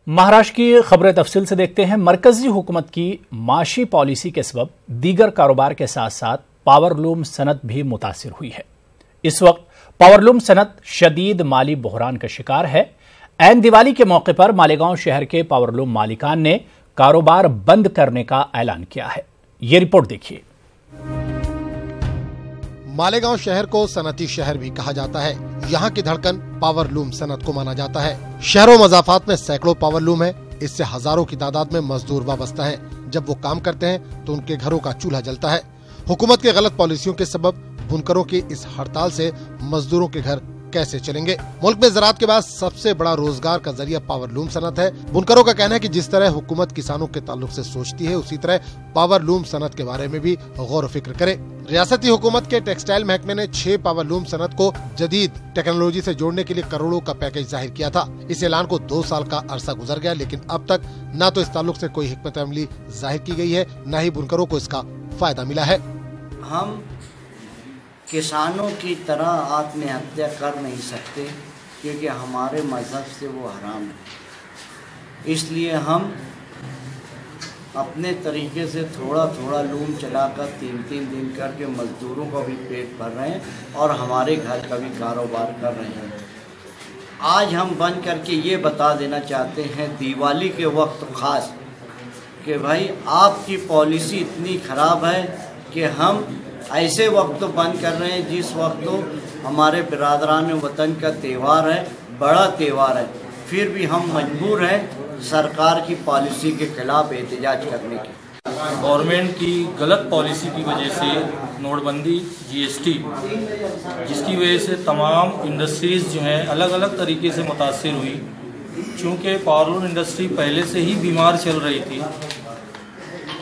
महाराष्ट्र की खबरें तफसील से देखते हैं। मरकजी हुकूमत की माशी पॉलिसी के सबब दीगर कारोबार के साथ साथ पावरलूम सनत भी मुतासिर हुई है। इस वक्त पावरलूम सनत शदीद माली बहरान का शिकार है। ऐन दिवाली के मौके पर मालेगांव शहर के पावरलूम मालिकान ने कारोबार बंद करने का ऐलान किया है। ये रिपोर्ट देखिए। मालेगांव शहर को सनती शहर भी कहा जाता है। यहाँ की धड़कन पावरलूम सनत को माना जाता है। शहरों मजाफात में सैकड़ों पावरलूम है। इससे हजारों की तादाद में मजदूर वाबस्ता हैं। जब वो काम करते हैं तो उनके घरों का चूल्हा जलता है। हुकूमत के गलत पॉलिसियों के सबब बुनकरों की इस हड़ताल से मजदूरों के घर कैसे चलेंगे। मुल्क में ज़राअत के बाद सबसे बड़ा रोजगार का जरिया पावरलूम सनत है। बुनकरों का कहना है कि जिस तरह हुकूमत किसानों के ताल्लुक से सोचती है, उसी तरह पावरलूम सनत के बारे में भी गौर फिक्र करे। रियासती हुकूमत के टेक्सटाइल महकमे ने 6 पावरलूम सनत को जदीद टेक्नोलॉजी से जोड़ने के लिए करोड़ों का पैकेज जाहिर किया था। इस ऐलान को 2 साल का अरसा गुजर गया, लेकिन अब तक न तो इस ताल्लुक से कोई हिकमत अमली जाहिर की गई है, न ही बुनकरों को इसका फायदा मिला है। हम किसानों की तरह आत्महत्या कर नहीं सकते क्योंकि हमारे मज़हब से वो हराम है। इसलिए हम अपने तरीके से थोड़ा थोड़ा लूम चलाकर 3-3 दिन करके मज़दूरों का भी पेट भर रहे हैं और हमारे घर का भी कारोबार कर रहे हैं। आज हम बंद करके ये बता देना चाहते हैं दिवाली के वक्त ख़ास कि भाई आपकी पॉलिसी इतनी ख़राब है कि हम ऐसे वक्त तो बंद कर रहे हैं जिस वक्त तो हमारे बिरादरान वतन का त्यौहार है, बड़ा त्यौहार है, फिर भी हम मजबूर हैं सरकार की पॉलिसी के खिलाफ एहतजाज करने की। गवर्नमेंट की गलत पॉलिसी की वजह से नोटबंदी, जीएसटी, जिसकी वजह से तमाम इंडस्ट्रीज़ जो हैं अलग अलग तरीके से मुतासिर हुई। चूँकि पावरलूम इंडस्ट्री पहले से ही बीमार चल रही थी,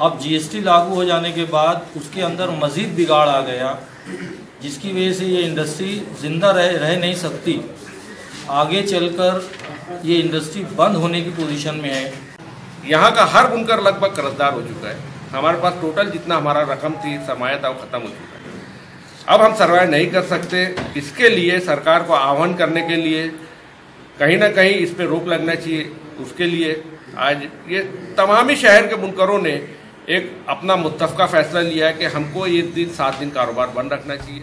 अब जीएसटी लागू हो जाने के बाद उसके अंदर मज़ीद बिगाड़ आ गया, जिसकी वजह से ये इंडस्ट्री ज़िंदा रह नहीं सकती। आगे चलकर ये इंडस्ट्री बंद होने की पोजीशन में है। यहाँ का हर बुनकर लगभग कर्जदार हो चुका है। हमारे पास टोटल जितना हमारा रकम थी, सरमाया था, वो ख़त्म हो चुका है। अब हम सर्वाइव नहीं कर सकते। इसके लिए सरकार को आह्वान करने के लिए कहीं ना कहीं इस पर रोक लगना चाहिए। उसके लिए आज ये तमामी शहर के बुनकरों ने एक अपना मुत्तफ़क़ा फैसला लिया है कि हमको ये 7 दिन कारोबार बंद रखना चाहिए।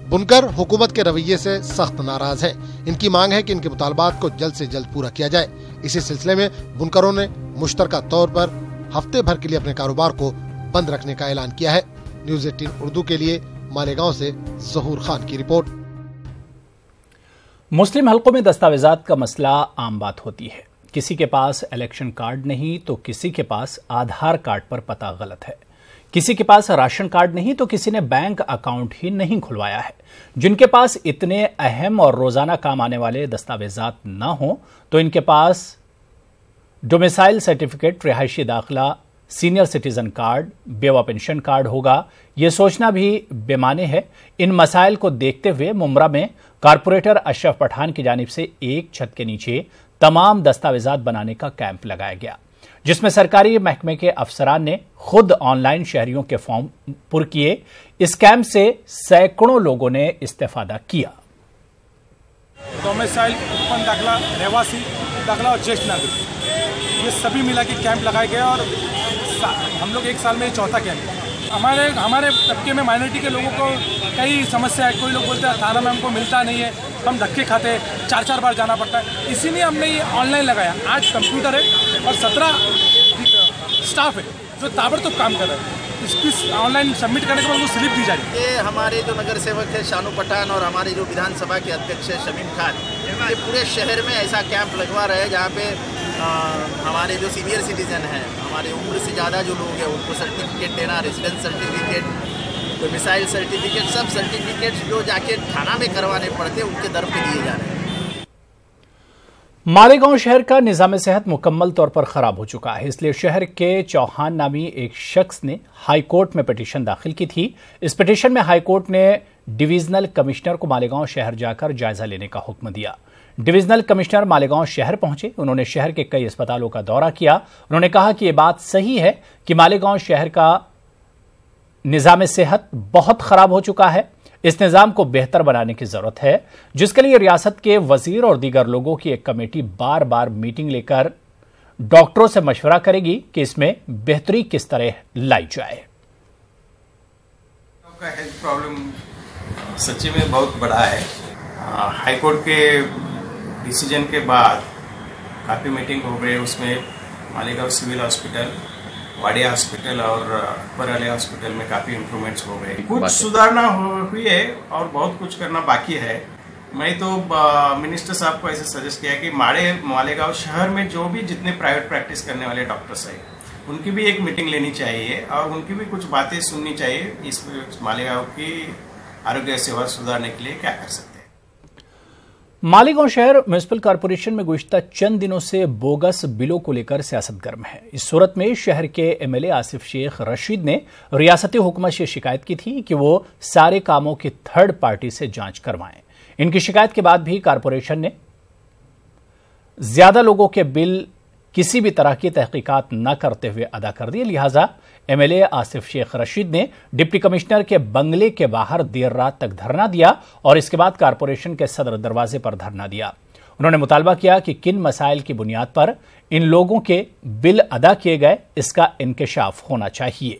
बुनकर हुकूमत के रवैये से सख्त नाराज हैं। इनकी मांग है कि इनके मुतालबात को जल्द से जल्द पूरा किया जाए। इसी सिलसिले में बुनकरों ने मुश्तरका तौर पर हफ्ते भर के लिए अपने कारोबार को बंद रखने का ऐलान किया है। न्यूज़ 18 उर्दू के लिए मालेगांव से ज़हूर खान की रिपोर्ट। मुस्लिम हलकों में दस्तावेजात का मसला आम बात होती है। किसी के पास इलेक्शन कार्ड नहीं तो किसी के पास आधार कार्ड पर पता गलत है। किसी के पास राशन कार्ड नहीं तो किसी ने बैंक अकाउंट ही नहीं खुलवाया है। जिनके पास इतने अहम और रोजाना काम आने वाले दस्तावेजात न हो तो इनके पास डोमिसाइल सर्टिफिकेट, रिहायशी दाखिला, सीनियर सिटीजन कार्ड, बेवा पेंशन कार्ड होगा, ये सोचना भी बेमाने है। इन मसाइल को देखते हुए मुमरा में कारपोरेटर अशरफ पठान की जानिब से एक छत के नीचे तमाम दस्तावेजात बनाने का कैंप लगाया गया, जिसमें सरकारी महकमे के अफसरान ने खुद ऑनलाइन शहरियों के फॉर्म पुर किए। इस कैंप से सैकड़ों लोगों ने इस्तेफादा किया। डोमिसाइल, उत्पन्न दाखिला, रहवासी दाखिला और ज्येष्ठ नागरिक, ये सभी मिला के कैंप लगाए गए और हम लोग 1 साल में 4था कैंप है। हमारे तबके में माइनॉरिटी के लोगों को कई समस्या है। कोई लोग बोलते हैं थाना में हमको मिलता नहीं है, हम धक्के खाते हैं, 4-4 बार जाना पड़ता है। इसीलिए हमने ये ऑनलाइन लगाया। आज कंप्यूटर है और 17 स्टाफ है जो ताबड़तोड़ काम कर रहे हैं। इसकी ऑनलाइन सबमिट करने के बाद उनको स्लिप दी जाएगी। ये हमारे जो नगर सेवक है शानू पठान और हमारे जो विधानसभा के अध्यक्ष है शमीम खान, ये पूरे शहर में ऐसा कैंप लगवा रहे हैं जहाँ पे हमारे जो सीनियर सिटीजन हैं, हमारे उम्र से ज़्यादा जो लोग हैं, उनको सर्टिफिकेट देना, रेजिडेंस सर्टिफिकेट, डोमिसाइल सर्टिफिकेट, सब सर्टिफिकेट जो जाके थाना में करवाने पड़ते उनके दर पे दिए जा रहे हैं। मालेगांव शहर का निजाम सेहत मुकम्मल तौर पर खराब हो चुका है। इसलिए शहर के चौहान नामी एक शख्स ने हाईकोर्ट में पिटीशन दाखिल की थी। इस पिटीशन में हाईकोर्ट ने डिवीजनल कमिश्नर को मालेगांव शहर जाकर जायजा लेने का हुक्म दिया। डिवीजनल कमिश्नर मालेगांव शहर पहुंचे। उन्होंने शहर के कई अस्पतालों का दौरा किया। उन्होंने कहा कि यह बात सही है कि मालेगांव शहर का निजाम सेहत बहुत खराब हो चुका है। इस निजाम को बेहतर बनाने की जरूरत है, जिसके लिए रियासत के वजीर और दीगर लोगों की एक कमेटी बार बार मीटिंग लेकर डॉक्टरों से मशवरा करेगी कि इसमें बेहतरी किस तरह लाई जाए। हेल्थ प्रॉब्लम सच्ची में बहुत बड़ा है। हाईकोर्ट के डिसीजन के बाद काफ़ी मीटिंग हो गई, उसमें Malegaon civil hospital, Wadia hospital और अकबर अली हॉस्पिटल में काफ़ी इम्प्रूवमेंट्स हो गए। कुछ सुधारना हुई है और बहुत कुछ करना बाकी है। मैं तो मिनिस्टर साहब को ऐसे सजेस्ट किया कि मालेगांव शहर में जो भी जितने प्राइवेट प्रैक्टिस करने वाले डॉक्टर्स हैं उनकी भी एक मीटिंग लेनी चाहिए और उनकी भी कुछ बातें सुननी चाहिए, इस मालेगांव की आरोग्य सेवा सुधारने के लिए क्या कर सकते हैं। मालेगांव शहर म्युनिसिपल कॉर्पोरेशन में गुज़िश्ता चंद दिनों से बोगस बिलों को लेकर सियासत गर्म है। इस सूरत में शहर के एमएलए आसिफ शेख रशीद ने रियासती हुकूमत से शिकायत की थी कि वो सारे कामों की थर्ड पार्टी से जांच करवाएं। इनकी शिकायत के बाद भी कॉर्पोरेशन ने ज्यादा लोगों के बिल किसी भी तरह की तहकीकात न करते हुए अदा कर दिए। लिहाजा एमएलए आसिफ शेख रशीद ने डिप्टी कमिश्नर के बंगले के बाहर देर रात तक धरना दिया और इसके बाद कॉर्पोरेशन के सदर दरवाजे पर धरना दिया। उन्होंने मुतालबा किया कि किन मसाइल की बुनियाद पर इन लोगों के बिल अदा किए गए, इसका इंकशाफ होना चाहिए।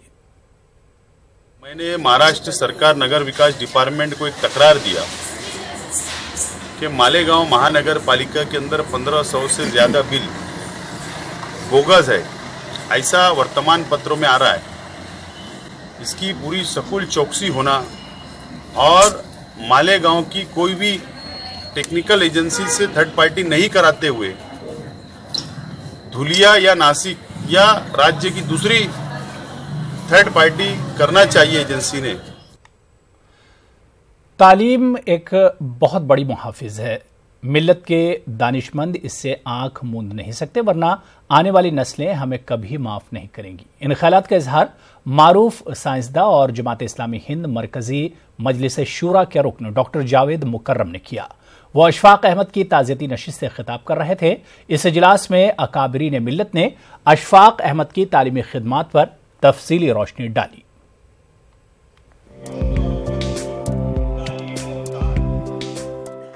मैंने महाराष्ट्र सरकार नगर विकास डिपार्टमेंट को एक तकरार दिया कि मालेगांव महानगर पालिका के अंदर 1500 से ज्यादा बिल बोगस है, ऐसा वर्तमान पत्रों में आ रहा है। इसकी पूरी सफुल चौकसी होना और मालेगांव की कोई भी टेक्निकल एजेंसी से थर्ड पार्टी नहीं कराते हुए धुलिया या नासिक या राज्य की दूसरी थर्ड पार्टी करना चाहिए एजेंसी ने। तालीम एक बहुत बड़ी मुहाफिज है। मिल्लत के दानिशमंद इससे आंख मूंद नहीं सकते, वरना आने वाली नस्लें हमें कभी माफ नहीं करेंगी। इन ख्यालात का इजहार मारूफ साइंसदा और जमात इस्लामी हिंद मरकजी मजलिस शूरा के रुकन डॉक्टर जावेद मुकर्रम ने किया। वो अशफाक अहमद की ताज़ियती नशिस्त से खिताब कर रहे थे। इस इजलास में अकाबरीन मिल्लत ने अशफाक अहमद की तालीमी खिदमात पर तफसीली रोशनी डाली।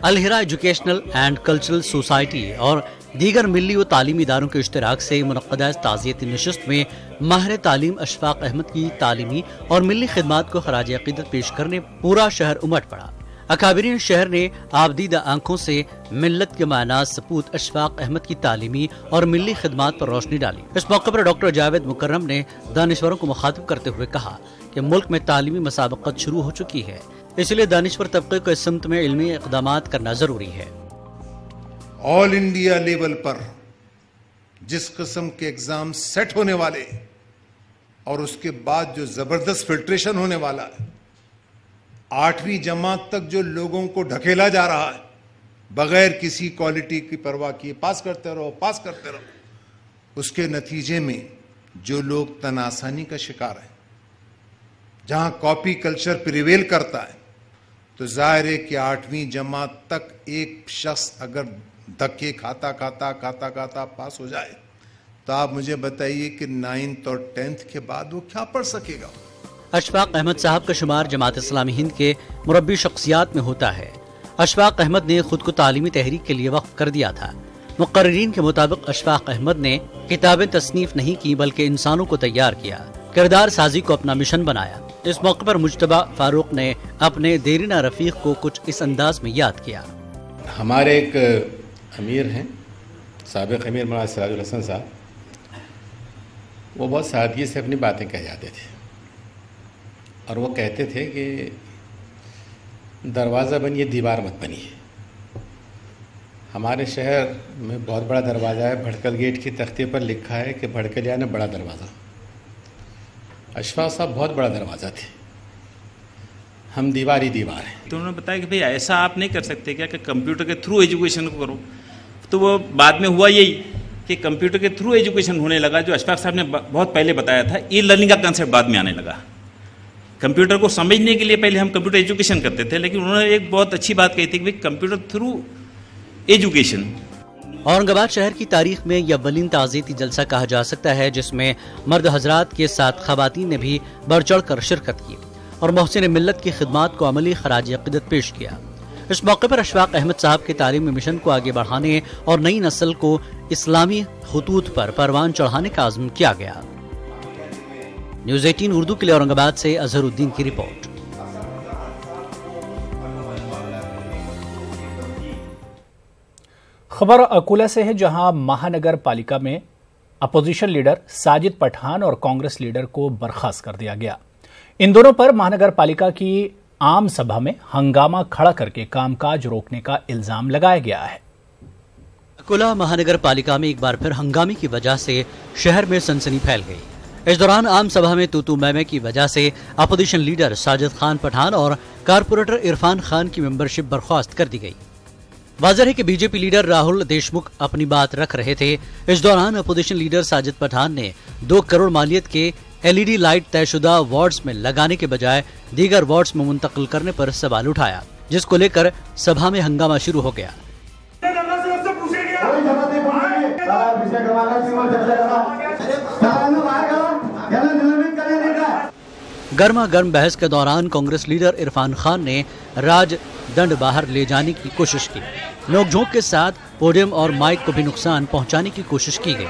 अलहिरा एजुकेशनल एंड कल्चरल सोसाइटी और दीगर मिली व तालीमी इदारों के इश्तराक से मुनक़्क़दा ताज़ियती नशिस्त में माहिर तालीम अशफाक अहमद की तालीमी और मिली खिदमात को खराज अक़ीदत पेश करने पूरा शहर उमड़ पड़ा। अकाबरीन शहर ने आबदीदा आंखों से मिल्लत के मायनाज़ सपूत अशफाक अहमद की तालीमी और मिली खिदमात पर रोशनी डाली। इस मौके पर डॉक्टर जावेद मुकर्रम ने दानिश्वरों को मुखातिब करते हुए कहा कि मुल्क में तालीमी मसाबक़त शुरू हो चुकी है, इसलिए दानिश्वर तबके को इस सिमत में इल्मी इक़दामात करना जरूरी है। ऑल इंडिया लेवल पर जिस किस्म के एग्जाम सेट होने वाले और उसके बाद जो जबरदस्त फिल्ट्रेशन होने वाला है, 8वीं जमात तक जो लोगों को ढकेला जा रहा है बगैर किसी क्वालिटी की परवाह किए, पास करते रहो, उसके नतीजे में जो लोग तनासानी का शिकार है, जहां कॉपी कल्चर प्रिवेल करता है, तो जाहिर है कि 8वीं जमात तक एक शख्स अगर धक्के खाता पास हो जाए तो आप मुझे बताइए कि 9th और 10th के बाद वो क्या पढ़ सकेगा। अशफाक अहमद साहब का शुमार जमात इस्लामी हिंद के मुरब्बी शख्सियात में होता है। अशफाक अहमद ने खुद को तालीमी तहरीक के लिए वक्फ कर दिया था। मुकर्रीरीन के मुताबिक अशफाक अहमद ने किताबें तसनीफ नहीं की बल्कि इंसानों को तैयार किया, किरदार साजी को अपना मिशन बनाया। इस मौके पर मुज्तबा फारूक ने अपने देरीना रफीक को कुछ इस अंदाज में याद किया। हमारे एक अमीर हैं, साबिक अमीर मौलाना सिराजुल हसन साहब, वो बहुत सादगी से अपनी बातें कह जाते थे और वो कहते थे कि दरवाज़ा बनिए, दीवार मत बनिए। हमारे शहर में बहुत बड़ा दरवाज़ा है, भड़कल गेट की तख्ती पर लिखा है कि भड़कल यानी बड़ा दरवाज़ा। अशफाक साहब बहुत बड़ा दरवाज़ा थे, हम दीवार ही दीवार हैं। तो उन्होंने बताया कि भाई ऐसा आप नहीं कर सकते क्या कि कंप्यूटर के थ्रू एजुकेशन को करो। तो वो बाद में हुआ यही कि कंप्यूटर के थ्रू एजुकेशन होने लगा, जो अशफाक साहब ने बहुत पहले बताया था। ई लर्निंग का कंसेप्ट बाद में आने लगा। कंप्यूटर को समझने के लिए पहले हम कंप्यूटर एजुकेशन करते थे, लेकिन उन्होंने एक बहुत अच्छी बात कही थी कि भाई कंप्यूटर थ्रू एजुकेशन। औरंगाबाद शहर की तारीख में यह अव्वलीन ताज़ियती जलसा कहा जा सकता है जिसमें मर्द हजरात के साथ खवातीन ने भी बढ़ चढ़ कर शिरकत की और मोहसिन मिल्लत की खिदमात को अमली खराज अक़ीदत पेश किया। इस मौके पर अशफाक अहमद साहब के तालीमी मिशन को आगे बढ़ाने और नई नस्ल को इस्लामी खतूत पर परवान चढ़ाने का आज़म किया गया। न्यूज़ 18 उर्दू के लिए औरंगाबाद से अजहरुद्दीन की रिपोर्ट। खबर अकोला से है, जहां महानगर पालिका में अपोजिशन लीडर साजिद पठान और कांग्रेस लीडर को बर्खास्त कर दिया गया। इन दोनों पर महानगर पालिका की आम सभा में हंगामा खड़ा करके कामकाज रोकने का इल्जाम लगाया गया है। अकोला महानगर पालिका में एक बार फिर हंगामे की वजह से शहर में सनसनी फैल गई। इस दौरान आम सभा में तूतू मैमे की वजह से अपोजिशन लीडर साजिद खान पठान और कारपोरेटर इरफान खान की मेंबरशिप बर्खास्त कर दी गई। वाज़ेह है कि बीजेपी लीडर राहुल देशमुख अपनी बात रख रहे थे। इस दौरान अपोजिशन लीडर साजिद पठान ने 2 करोड़ मालियत के LED लाइट तयशुदा वार्ड्स में लगाने के बजाय दीगर वार्ड्स में मुंतकिल करने पर सवाल उठाया, जिसको लेकर सभा में हंगामा शुरू हो गया। गर्मा गर्म बहस के दौरान कांग्रेस लीडर इरफान खान ने राजदंड बाहर ले जाने की कोशिश की। नोकझोंक के साथ पोडियम और माइक को भी नुकसान पहुंचाने की कोशिश की गई।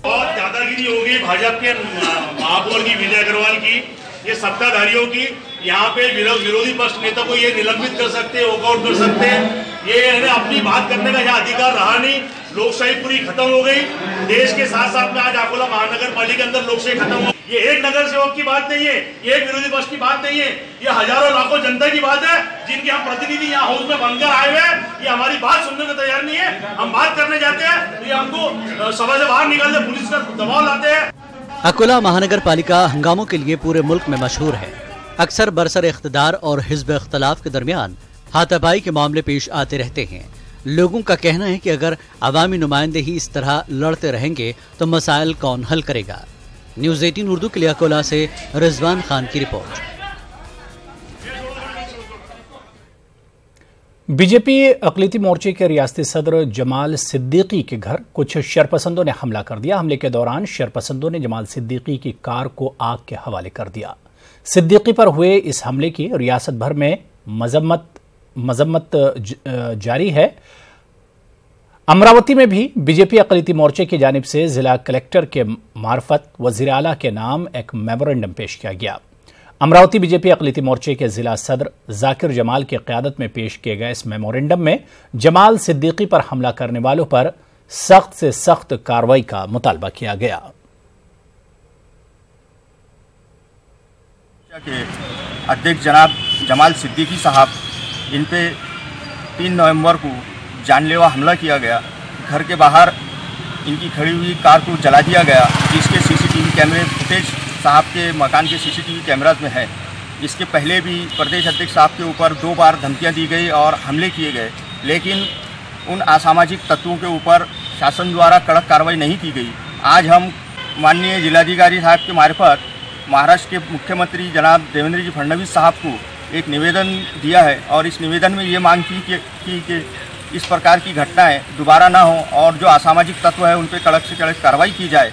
बहुत दादागिरी होगी भाजपा के महापौर की, विजय अग्रवाल की, ये सत्ताधारियों की। यहाँ पे विरोधी पक्ष नेता को ये निलंबित कर सकते, वॉकआउट कर सकते। ये अपनी बात करने का यहाँ अधिकार रहा नहीं। लोकशाही पूरी खत्म हो गई। देश के साथ साथ में आज अकोला महानगर पालिका के अंदर लोकशाही खत्म हो। ये एक नगर सेवक की बात नहीं है, ये एक विरोधी पक्ष की बात नहीं है, ये हजारों लाखों जनता की बात है, जिनके हम प्रतिनिधि यहाँ हाउस में बनकर आए हुए हैं। ये हमारी बात सुनने को तैयार नहीं है। हम बात करने जाते हैं तो ये हमको सभा से बाहर निकालते, पुलिस का दबाव लाते हैं। अकोला महानगर पालिका हंगामों के लिए पूरे मुल्क में मशहूर है। अक्सर बरसर इख्तिदार और हिज़्ब इख्तिलाफ के दरमियान हाथापाई के मामले पेश आते रहते हैं। लोगों का कहना है कि अगर अवामी नुमाइंदे ही इस तरह लड़ते रहेंगे तो मसाइल कौन हल करेगा। न्यूज़ 18 उर्दू के लिए अकोला से रिजवान खान की रिपोर्ट। बीजेपी अक़लीती मोर्चे के रियासती सदर जमाल सिद्दीकी के घर कुछ शरपसंदों ने हमला कर दिया। हमले के दौरान शरपसंदों ने जमाल सिद्दीकी की कार को आग के हवाले कर दिया। सिद्दीकी पर हुए इस हमले की रियासत भर में मजम्मत जारी है। अमरावती में भी बीजेपी अक़लीती मोर्चे की जानिब से जिला कलेक्टर के मार्फत वज़ीर आला के नाम एक मेमोरेंडम पेश किया गया। अमरावती बीजेपी अक़लीती मोर्चे के जिला सदर जाकिर जमाल की क़यादत में पेश किए गए इस मेमोरेंडम में जमाल सिद्दीकी पर हमला करने वालों पर सख्त से सख्त कार्रवाई का मुतालबा किया गया। अध्यक्ष जनाब जमाल सिद्दीकी साहब, इन पे 3 नवंबर को जानलेवा हमला किया गया। घर के बाहर इनकी खड़ी हुई कार को जला दिया गया, जिसके CCTV कैमरे फुटेज साहब के मकान के CCTV कैमराज में है। इसके पहले भी प्रदेश अध्यक्ष साहब के ऊपर 2 बार धमकियां दी गई और हमले किए गए, लेकिन उन असामाजिक तत्वों के ऊपर शासन द्वारा कड़क कार्रवाई नहीं की गई। आज हम माननीय जिलाधिकारी साहब के मार्फत महाराष्ट्र के मुख्यमंत्री जनाब देवेंद्र जी फडणवीस साहब को एक निवेदन दिया है और इस निवेदन में ये मांग की कि इस प्रकार की घटनाएं दोबारा ना हो और जो असामाजिक तत्व है उन पर कड़क से कड़क कार्रवाई की जाए।